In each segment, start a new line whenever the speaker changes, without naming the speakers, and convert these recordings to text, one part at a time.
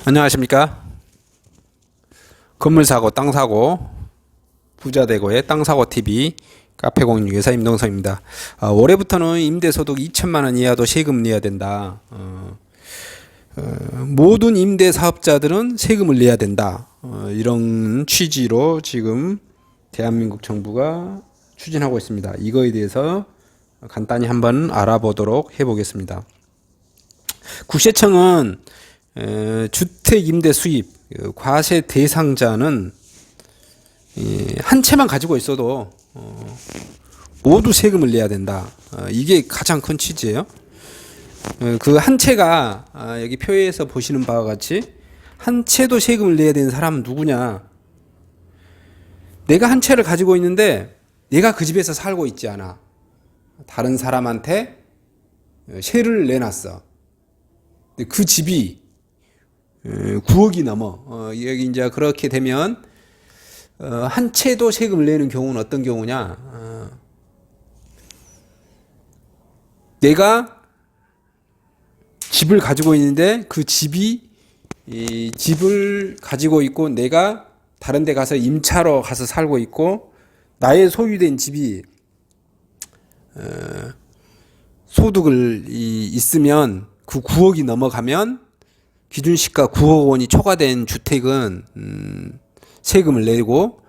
안녕하십니까. 건물 사고, 땅 사고, 부자 되고의 땅 사고 TV 카페 공유회사 임동성입니다. 올해부터는 임대소득 2천만 원 이하도 세금을 내야 된다. 모든 임대 사업자들은 세금을 내야 된다. 이런 취지로 지금 대한민국 정부가 추진하고 있습니다. 이거에 대해서 간단히 한번 알아보도록 해보겠습니다. 국세청은 주택 임대 수입 과세 대상자는 한 채만 가지고 있어도 모두 세금을 내야 된다. 이게 가장 큰 취지예요. 그 한 채가 여기 표에서 보시는 바와 같이 한 채도 세금을 내야 되는 사람은 누구냐? 내가 한 채를 가지고 있는데 내가 그 집에서 살고 있지 않아. 다른 사람한테 세를 내놨어. 근데 그 집이 9억이 넘어. 여기 이제 그렇게 되면 한 채도 세금을 내는 경우는 어떤 경우냐? 내가 집을 가지고 있는데 그 집이 이 집을 가지고 있고 내가 다른 데 가서 임차로 가서 살고 있고 나의 소유된 집이 소득을 있으면 그 9억이 넘어가면 기준시가 9억 원이 초과된 주택은 세금을 내고,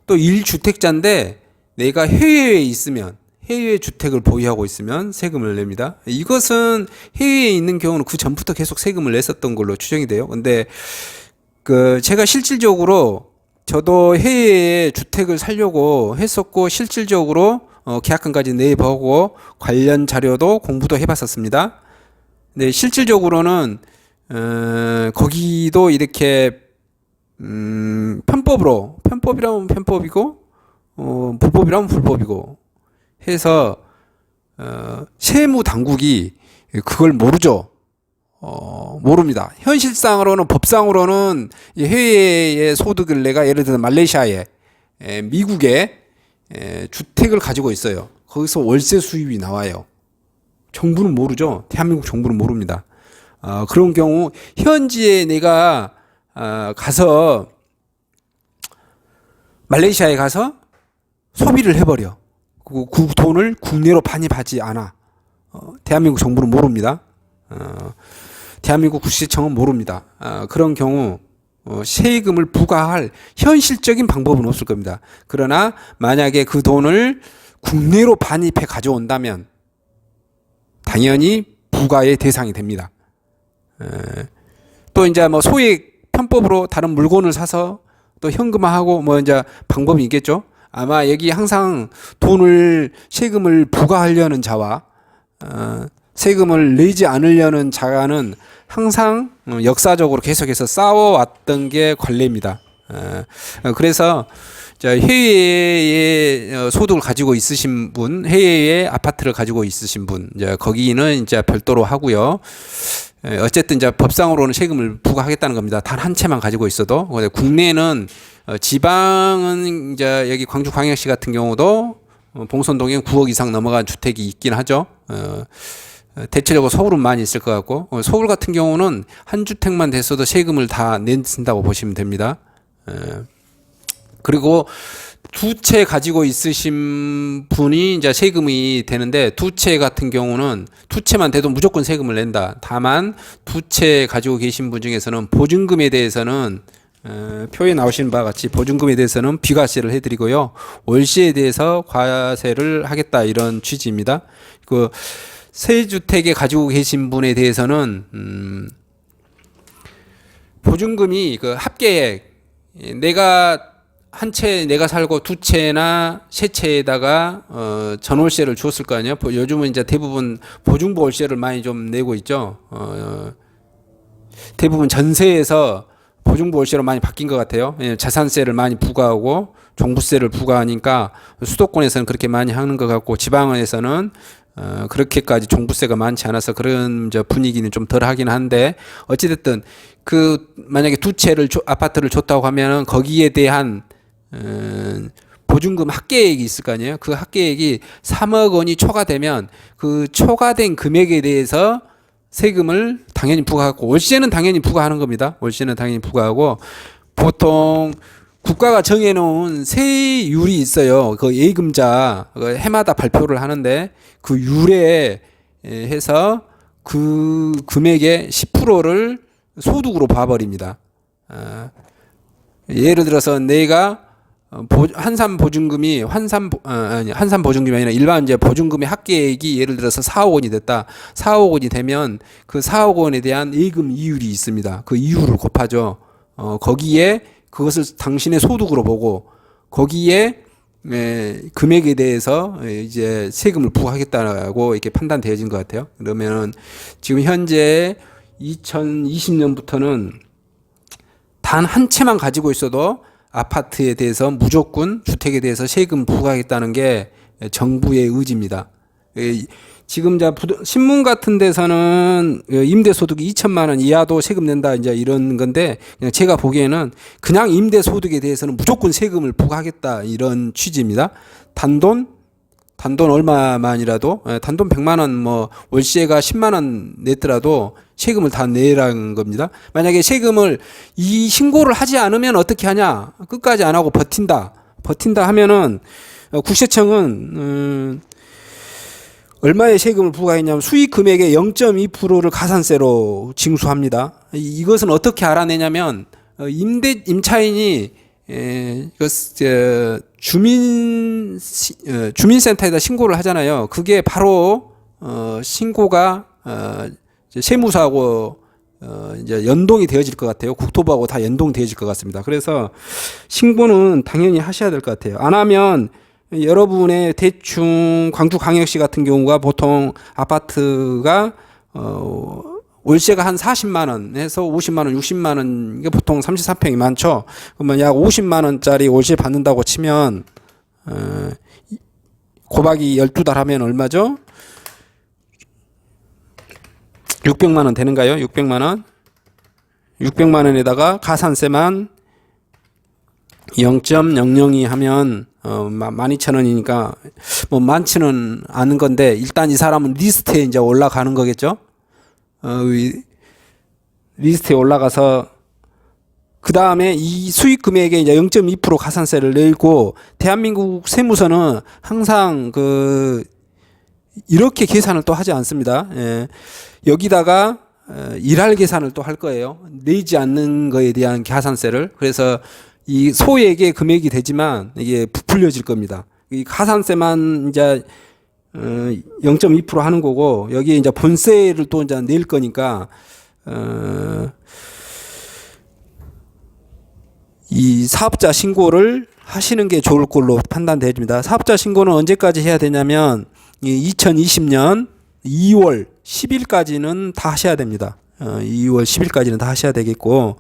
또 1주택자인데 내가 해외에 있으면, 해외 주택을 보유하고 있으면 세금을 냅니다. 이것은 해외에 있는 경우는 그 전부터 계속 세금을 냈었던 걸로 추정이 돼요. 근데 제가 실질적으로 저도 해외에 주택을 살려고 했었고 실질적으로 계약금까지 내보고 관련 자료도 공부도 해봤었습니다. 근데 실질적으로는 거기도 이렇게 편법이라면 편법이고 불법이라면 불법이고 해서 세무 당국이 그걸 모르죠. 모릅니다. 현실상으로는 법상으로는 해외의 소득을 내가 예를 들어 말레이시아에 미국에 주택을 가지고 있어요. 거기서 월세 수입이 나와요. 정부는 모르죠. 대한민국 정부는 모릅니다. 그런 경우 현지에 내가 가서 말레이시아에 가서 소비를 해버려. 그 돈을 국내로 반입하지 않아. 대한민국 정부는 모릅니다. 대한민국 국세청은 모릅니다. 그런 경우 세금을 부과할 현실적인 방법은 없을 겁니다. 그러나 만약에 그 돈을 국내로 반입해 가져온다면 당연히 부과의 대상이 됩니다. 또 이제 뭐 소액 편법으로 다른 물건을 사서 또 현금화하고 뭐 이제 방법이 있겠죠. 아마 여기 항상 세금을 부과하려는 자와 세금을 내지 않으려는 자가는 항상 역사적으로 계속해서 싸워왔던 게 관례입니다. 그래서 해외에 소득을 가지고 있으신 분, 해외에 아파트를 가지고 있으신 분, 거기는 이제 별도로 하고요. 어쨌든 이제 법상으로는 세금을 부과하겠다는 겁니다. 단 한 채만 가지고 있어도. 국내는 지방은 이제 여기 광주광역시 같은 경우도 봉선동에 9억 이상 넘어간 주택이 있긴 하죠. 대체적으로 서울은 많이 있을 것 같고, 서울 같은 경우는 한 주택만 됐어도 세금을 다 낸다고 보시면 됩니다. 그리고 두 채 가지고 있으신 분이 이제 세금이 되는데, 두 채 같은 경우는 두 채만 돼도 무조건 세금을 낸다. 다만 두 채 가지고 계신 분 중에서는 보증금에 대해서는 표에 나오시는 바와 같이 보증금에 대해서는 비과세를 해드리고요, 월세에 대해서 과세를 하겠다, 이런 취지입니다. 그 세 주택에 가지고 계신 분에 대해서는 보증금이 그 합계액, 내가 한 채 내가 살고 두 채나 세 채에다가 전월세를 줬을 거 아니에요. 요즘은 이제 대부분 보증보 월세를 많이 좀 내고 있죠. 대부분 전세에서 보증보 월세로 많이 바뀐 것 같아요. 자산세를 많이 부과하고 종부세를 부과하니까 수도권에서는 그렇게 많이 하는 것 같고, 지방에서는 그렇게까지 종부세가 많지 않아서 그런 분위기는 좀 덜 하긴 한데, 어찌됐든 만약에 두 채를 아파트를 줬다고 하면은 거기에 대한 보증금 합계액이 있을 거 아니에요. 그 합계액이 3억 원이 초과되면 그 초과된 금액에 대해서 세금을 당연히 부과하고, 월세는 당연히 부과하는 겁니다. 월세는 당연히 부과하고, 보통 국가가 정해놓은 세율이 있어요. 그 예금자 해마다 발표를 하는데 그 율에 해서 그 금액의 10%를 소득으로 봐버립니다. 예를 들어서 내가 한산 보증금이 한산 보증금이 아니라 일반 이제 보증금의 합계액이 예를 들어서 4억 원이 됐다. 4억 원이 되면 그 4억 원에 대한 예금 이율이 있습니다. 그 이율을 곱하죠. 거기에 그것을 당신의 소득으로 보고 거기에 금액에 대해서 이제 세금을 부과하겠다고 이렇게 판단되어진 것 같아요. 그러면은 지금 현재 2020년부터는 단 한 채만 가지고 있어도 아파트에 대해서 무조건 주택에 대해서 세금 부과하겠다는 게 정부의 의지입니다. 지금 신문 같은 데서는 임대소득이 2천만 원 이하도 세금 낸다 이제 이런 건데, 그냥 제가 보기에는 그냥 임대소득에 대해서는 무조건 세금을 부과하겠다 이런 취지입니다. 단돈 얼마만이라도, 단돈 100만 원 뭐 월세가 10만 원 냈더라도 세금을 다 내라는 겁니다. 만약에 세금을 이 신고를 하지 않으면 어떻게 하냐? 끝까지 안 하고 버틴다 하면은 국세청은 얼마의 세금을 부과했냐면 수익 금액의 0.2%를 가산세로 징수합니다. 이것은 어떻게 알아내냐면 임차인이 주민센터에다 신고를 하잖아요. 그게 바로 신고가 세무서하고 이제 연동이 되어질 것 같아요. 국토부하고 다 연동되어질 것 같습니다. 그래서 신고는 당연히 하셔야 될 것 같아요. 안 하면 여러분의 대충 광주광역시 같은 경우가 보통 아파트가 월세가 한 40만 원에서 50만 원, 60만 원, 이게 보통 33평이 많죠. 그러면 약 50만 원짜리 월세 받는다고 치면 곱하기 12달 하면 얼마죠? 600만 원 되는가요? 600만 원. 600만 원에다가 가산세만 0.002 하면 12,000원이니까 뭐 많지는 않은 건데, 일단 이 사람은 리스트에 이제 올라가는 거겠죠. 리스트에 올라가서 그 다음에 이 수익 금액에 이제 0.2% 가산세를 내고, 대한민국 세무서는 항상 이렇게 계산을 또 하지 않습니다. 여기다가 일할 계산을 또 할 거예요. 내지 않는 거에 대한 가산세를. 그래서 이 소액의 금액이 되지만 이게 부풀려질 겁니다. 이 가산세만 이제 0.2% 하는 거고, 여기에 이제 본세를 또 이제 낼 거니까 이 사업자 신고를 하시는 게 좋을 걸로 판단됩니다. 사업자 신고는 언제까지 해야 되냐면 2020년 2월 10일까지는 다 하셔야 됩니다. 2월 10일까지는 다 하셔야 되겠고,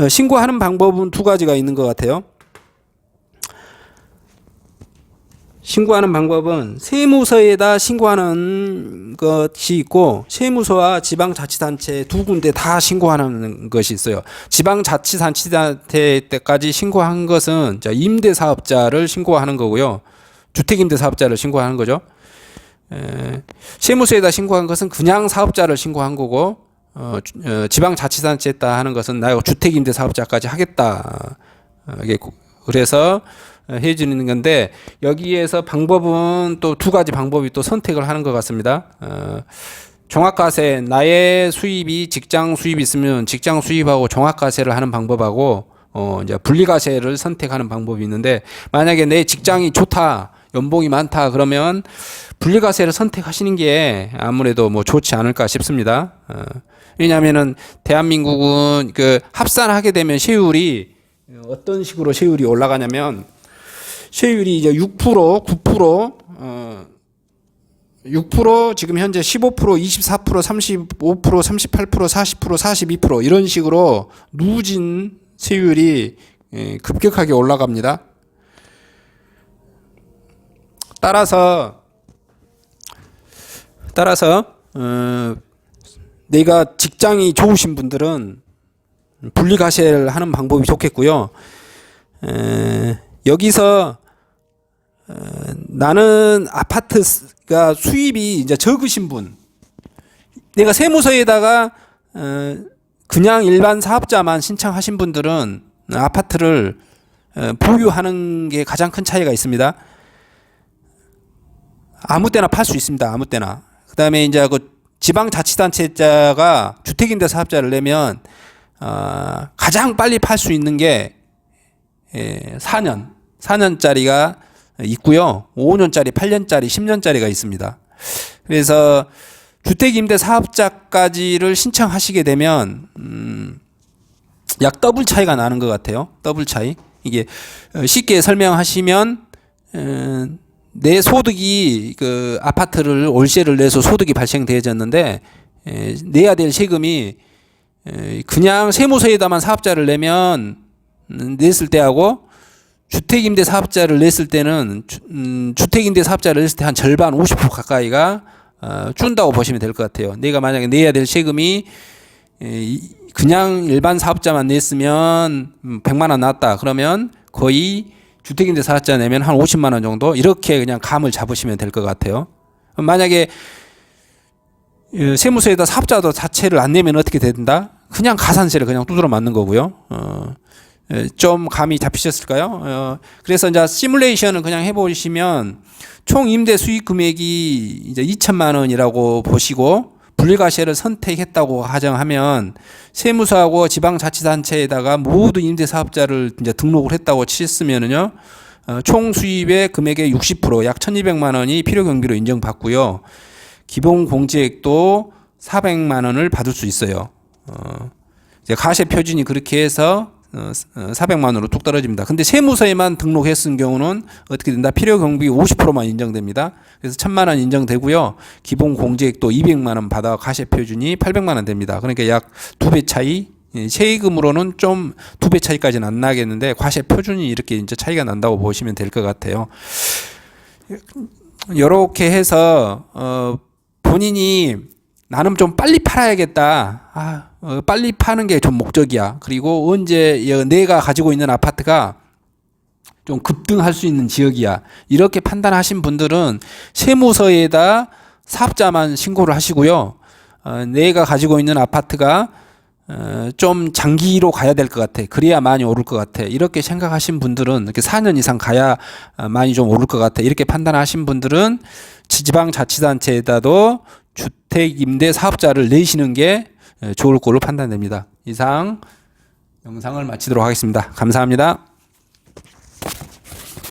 신고하는 방법은 두 가지가 있는 것 같아요. 신고하는 방법은 세무서에다 신고하는 것이 있고, 세무서와 지방자치단체 두 군데 다 신고하는 것이 있어요. 지방자치단체 때까지 신고한 것은 임대사업자를 신고하는 거고요. 주택임대사업자를 신고하는 거죠. 세무서에다 신고한 것은 그냥 사업자를 신고한 거고, 지방자치단체에다 하는 것은 나 주택임대사업자까지 하겠다. 그래서 해주는 건데, 여기에서 방법은 또 두 가지 방법이 또 선택을 하는 것 같습니다. 종합과세, 나의 수입이 직장 수입이 있으면 직장 수입하고 종합과세를 하는 방법하고, 이제 분리과세를 선택하는 방법이 있는데, 만약에 내 직장이 좋다, 연봉이 많다 그러면 분리과세를 선택하시는 게 아무래도 뭐 좋지 않을까 싶습니다. 왜냐하면은 대한민국은 합산하게 되면 세율이 어떤 식으로 세율이 올라가냐면, 세율이 이제 6%, 9%, 6%, 지금 현재 15%, 24%, 35%, 38%, 40%, 42% 이런 식으로 누진 세율이 급격하게 올라갑니다. 따라서 내가 직장이 좋으신 분들은 분리과세를 하는 방법이 좋겠고요. 여기서 나는 아파트가 수입이 이제 적으신 분, 내가 세무서에다가 그냥 일반 사업자만 신청하신 분들은 아파트를 보유하는 게 가장 큰 차이가 있습니다. 아무 때나 팔 수 있습니다. 아무 때나. 그다음에 이제 그 지방자치단체자가 주택임대 사업자를 내면 가장 빨리 팔 수 있는 게 4년짜리가 있고요. 5년짜리, 8년짜리, 10년짜리가 있습니다. 그래서 주택임대 사업자까지를 신청하시게 되면 약 더블 차이가 나는 것 같아요. 더블 차이. 이게 쉽게 설명하시면 내 소득이 그 아파트를 월세를 내서 소득이 발생되어졌는데 내야 될 세금이 그냥 세무서에다만 사업자를 내면 냈을 때하고 주택임대 사업자를 냈을 때는 주택임대 사업자를 냈을 때 한 절반 50% 가까이가 준다고 보시면 될 것 같아요. 내가 만약에 내야 될 세금이 그냥 일반 사업자만 냈으면 100만 원 났다. 그러면 거의 주택임대 사업자 내면 한 50만 원 정도 이렇게 그냥 감을 잡으시면 될 것 같아요. 만약에 세무서에다 사업자도 자체를 안 내면 어떻게 된다? 그냥 가산세를 그냥 두드러 맞는 거고요. 좀 감이 잡히셨을까요? 그래서 이제 시뮬레이션을 그냥 해보시면 총 임대 수익 금액이 이제 2천만 원이라고 보시고 분리과세를 선택했다고 가정하면 세무서하고 지방자치단체에다가 모두 임대사업자를 이제 등록을 했다고 쳤으면은요, 총 수입의 금액의 60%, 약 1,200만 원이 필요경비로 인정받고요. 기본 공제액도 400만 원을 받을 수 있어요. 이제 가세 표준이 그렇게 해서 400만 원으로 뚝 떨어집니다. 근데 세무서에만 등록했은 경우는 어떻게 된다? 필요 경비 50%만 인정됩니다. 그래서 1,000만 원 인정되고요. 기본 공제액도 200만 원 받아 가세 표준이 800만 원 됩니다. 그러니까 약 2배 차이. 세금으로는 좀 2배 차이까지는 안 나겠는데 과세 표준이 이렇게 이제 차이가 난다고 보시면 될 것 같아요. 이렇게 해서 본인이 나는 좀 빨리 팔아야겠다. 빨리 파는 게 좀 목적이야. 그리고 언제 내가 가지고 있는 아파트가 좀 급등할 수 있는 지역이야. 이렇게 판단하신 분들은 세무서에다 사업자만 신고를 하시고요. 내가 가지고 있는 아파트가 좀 장기로 가야 될 것 같아. 그래야 많이 오를 것 같아. 이렇게 생각하신 분들은 이렇게 4년 이상 가야 많이 좀 오를 것 같아. 이렇게 판단하신 분들은 지방자치단체에다도 주택임대 사업자를 내시는 게 좋을 걸로 판단됩니다. 이상 영상을 마치도록 하겠습니다. 감사합니다.